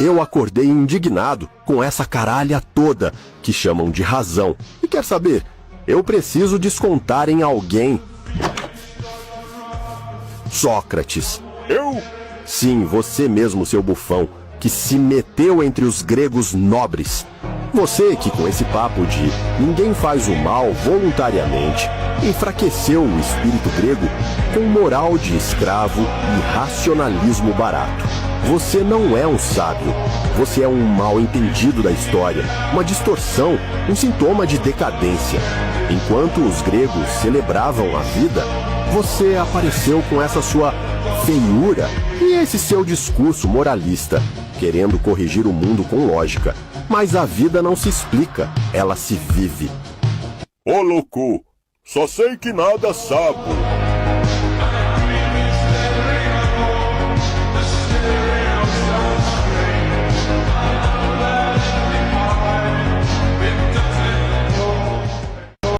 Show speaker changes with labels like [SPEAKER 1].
[SPEAKER 1] Eu acordei indignado com essa caralha toda que chamam de razão. E quer saber? Eu preciso descontar em alguém. Sócrates.
[SPEAKER 2] Eu?
[SPEAKER 1] Sim, você mesmo, seu bufão, que se meteu entre os gregos nobres. Você que com esse papo de ninguém faz o mal voluntariamente, enfraqueceu o espírito grego com moral de escravo e racionalismo barato. Você não é um sábio. Você é um mal entendido da história, uma distorção, um sintoma de decadência. Enquanto os gregos celebravam a vida, você apareceu com essa sua feiura e esse seu discurso moralista, querendo corrigir o mundo com lógica. Mas a vida não se explica, ela se vive.
[SPEAKER 2] Ô louco, só sei que nada sabe.